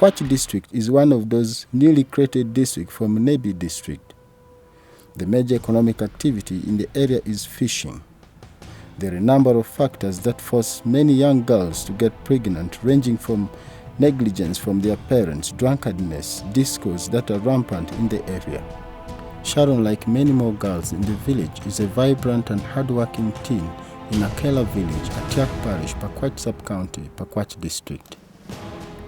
Pakwach district is one of those newly created districts from Nebi district. The major economic activity in the area is fishing. There are a number of factors that force many young girls to get pregnant, ranging from negligence from their parents, drunkenness, discos that are rampant in the area. Sharon, like many more girls in the village, is a vibrant and hardworking teen in Akela village, Atiak Parish, Pakwach Sub-County, Pakwach district.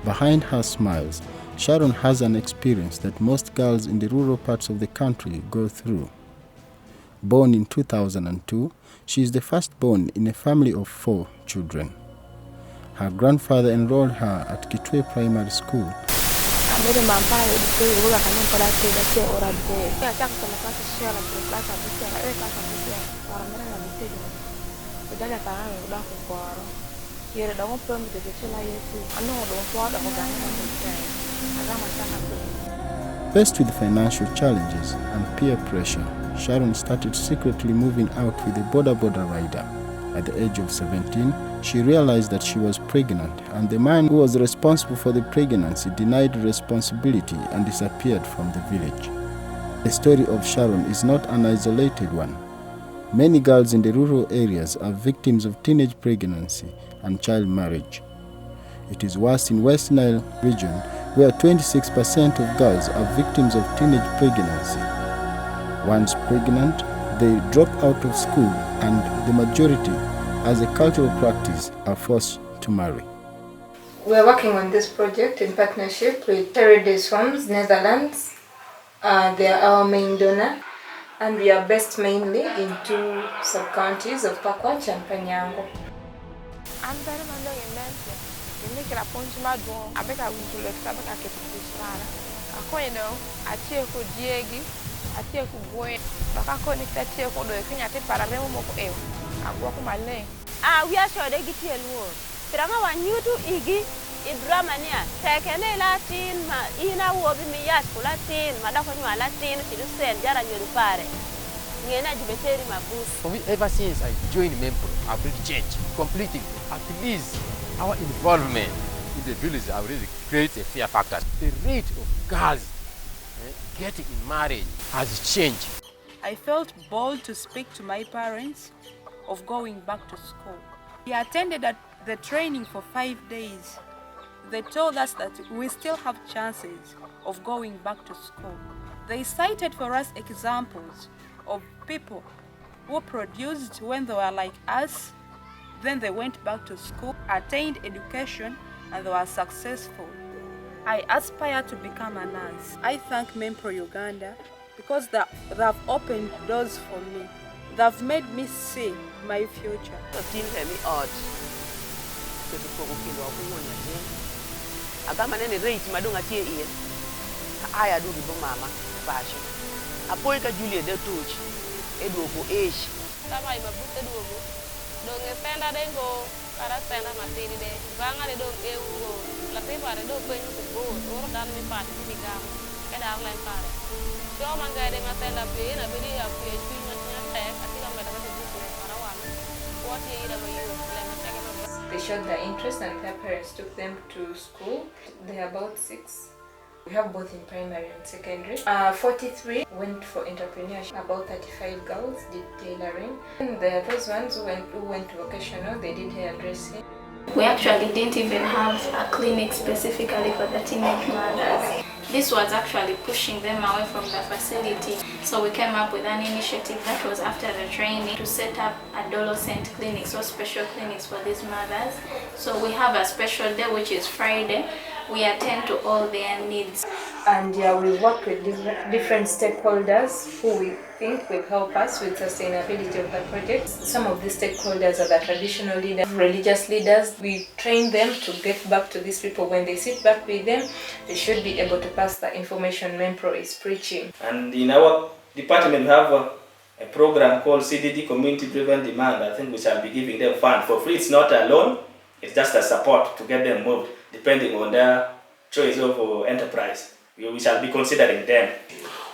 Behind her smiles, Sharon has an experience that most girls in the rural parts of the country go through. Born in 2002, she is the firstborn in a family of 4 children. Her grandfather enrolled her at Kitwe Primary School. Faced with financial challenges and peer pressure, Sharon started secretly moving out with a border rider. At the age of 17, she realized that she was pregnant, and the man who was responsible for the pregnancy denied responsibility and disappeared from the village. The story of Sharon is not an isolated one. Many girls in the rural areas are victims of teenage pregnancy and child marriage. It is worse in West Nile region, where 26% of girls are victims of teenage pregnancy. Once pregnant, they drop out of school, and the majority, as a cultural practice, are forced to marry. We are working on this project in partnership with Paradise Homes, Netherlands. They are our main donor, and we are based mainly in 2 sub-counties of Pakwach and Panyango. We are sure they get you. Pirama wan you to igi Ibramania. Tekele Latin, ina wobi mi yash Latin, madako ni Latin, fidu sen, jara nyoru pare. Ngena jibeteri mabus. For me, ever since I joined MEMPROW, I've really changed completely. At least our involvement in the village have really created a fear factor. The rate of girls getting in marriage has changed. I felt bold to speak to my parents of going back to school. We attended the training for 5 days. They told us that we still have chances of going back to school. They cited for us examples of people who produced when they were like us, then they went back to school, attained education, and they were successful. I aspire to become a nurse. I thank MEMPROW Uganda because they have opened doors for me. They have made me see my future. They showed their interest and their parents took them to school. They are about 6. We have both in primary and secondary. 43 went for entrepreneurship. About 35 girls did tailoring. And there are those ones who went to vocational. They did hairdressing. We actually didn't even have a clinic specifically for the teenage mothers. This was actually pushing them away from the facility. So we came up with an initiative that was after the training to set up adolescent clinics or special clinics for these mothers. So we have a special day, which is Friday. We attend to all their needs. And we work with different stakeholders who we think will help us with sustainability of the project. Some of these stakeholders are the traditional leaders, religious leaders. We train them to get back to these people. When they sit back with them, they should be able to pass the information MEMPROW is preaching. And in our department, we have a program called CDD, Community Driven Demand. I think we shall be giving them funds for free. It's not a loan, it's just a support to get them moved, depending on their choice of enterprise. We shall be considering them.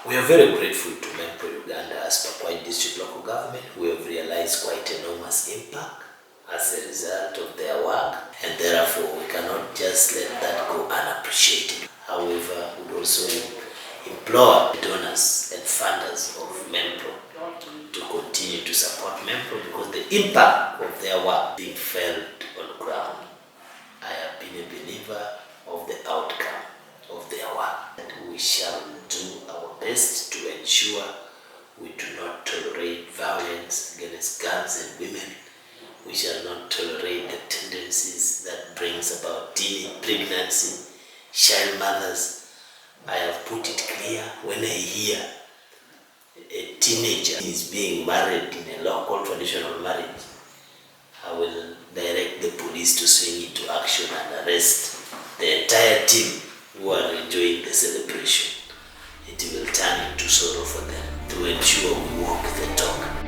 We are very grateful to MEMPROW Uganda as Pakwach District Local Government. We have realized quite enormous impact as a result of their work, and therefore we cannot just let that go unappreciated. However, we would also implore donors and funders of MEMPROW to continue to support MEMPROW, because the impact of their work being felt on ground. I have been a believer of the outcome of their work, and we shall do our best to ensure we do not tolerate violence against girls and women. We shall not tolerate the tendencies that brings about teen pregnancy, child mothers. I have put it clear, when I hear a teenager is being married in a local traditional marriage, I will direct the police to swing into action and arrest the entire team who are enjoying the celebration. It will turn into sorrow for them, to ensure we walk the talk.